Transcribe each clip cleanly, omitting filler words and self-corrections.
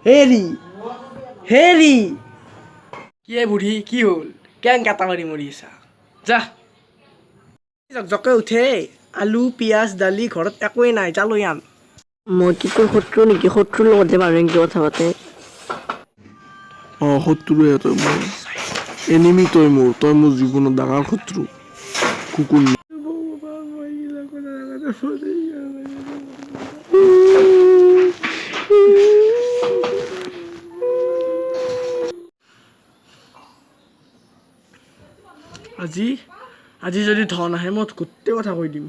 হেৰি হেৰি কি বুঢ়ী কি হ'ল কেন কাটা মাৰি মৰি আছা যা জকজকে উঠে আলু পিঁয়াজ দালি ঘৰত একোৱেই নাই যা লৈ আন মই কি তোৰ শত্ৰু নেকি শত্ৰুৰ লগত যে মানুহে এনেকে কথা পাতে শত্ৰুৱে তই মোৰ এনিমি তই মোৰ জীৱনৰ ডাঙৰ শত্ৰু কুকুৰ আজি আজি যদি ধন আহে মই গোটেই কথা কৈ দিম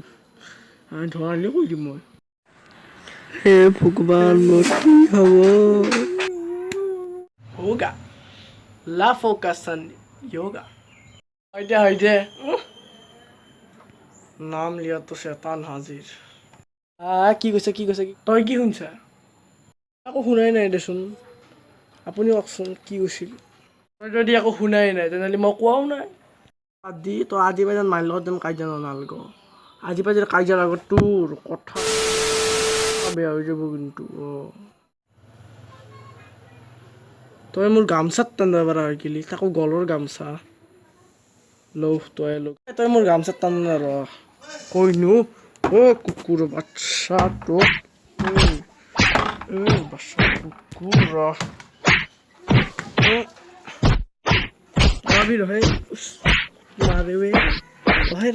ধন আহিলে কৈ দিম মই হে ভগৱান মোৰ কি হ'ব হোগা লা ফোকাसन योगा হয় দে নাম লিয়া তো শয়তান হাজিৰ কি কৈছে তই কি শুনছা একো শুনাই নাই দেচোন আপুনি কওকচোন কি কৈছিল তই যদি একো শুনাই নাই তেনেহ'লে মই কোৱাও নাই আদি তই আজি পাই মাৰ লগত যেন কাজিয়া নালাগ আজি পাই যদি কাজিয়া লগত তোৰ কথা বেয়া হৈ যাব কিন্তু তই মোৰ গামচাত টানিব পৰা হৈ গেলি তাকো গলৰ গামচা তই মোৰ গামচাত টান ৰ কইনো কুকুৰ বাচ্চা তোক বাচ্চা কুকুৰ ৰহে মাৰে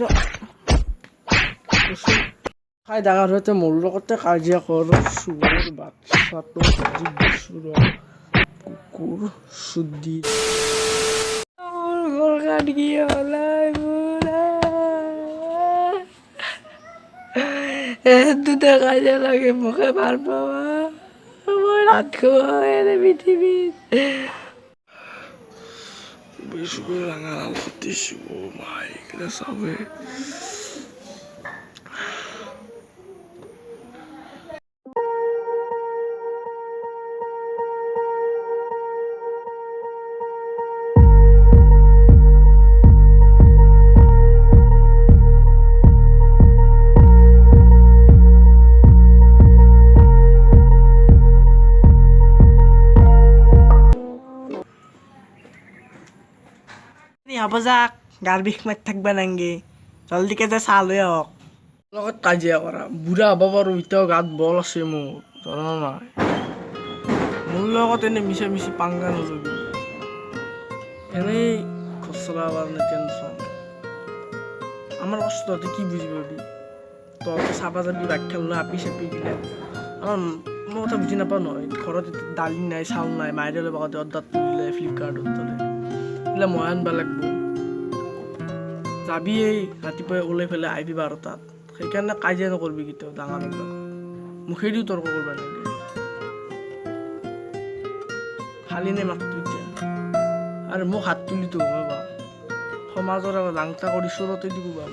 খাই ডাঙৰ হওঁতে মোৰ লগতে কাজিয়া কৰ চুৰ বাচ্চাটো কুকুৰ চুদি দুটা কাজিয়া লাগে মোকে ভাল পাবা মই ৰাত খোৱা পৃথিৱীত বেছিকৈ ডাঙৰ আল দিছো মাই কিনে চাবে হ'ব যাক গাৰ বিষ মাৰি থাকিব নাংগে জলদিকে যে চাহ লৈ আহক লগত কাজিয়া কৰা বুঢ়া হ'ব পাৰোঁ এতিয়াও গাত বল আছে মোৰ জানা নাই মোৰ লগত এনেই মিছা মিছি পাংগা নলবি এনেই খচৰা কাৰণে টেনচন আমাৰ কষ্টতে কি বুজি পাবি তহঁতে চাবা যাবি বাখ্যাল লৈ আপি চাপি গিলে আমাৰ মই কথা বুজি নাপাওঁ নহয় ঘৰত দালি নাই চাউল নাই মায়েৰে ল'ব আগতে অৰ্ডাৰ দিলে ফ্লিপকাৰ্টত তলে এইবিলাক মই আনিব লাগিব যাবি এই ৰাতিপুৱাই ওলাই পেলাই আহিবি 12টাত সেইকাৰণে কাজিয়া নকৰিবি কেতিয়াও ডাঙৰ লগত মুখেদিও তৰ্ক কৰিব লাগে খালি নে মাতটো এতিয়া আৰু মোক হাত তুলিতো সমাজৰ লাংটা কৰি চোৰতে দিব পাব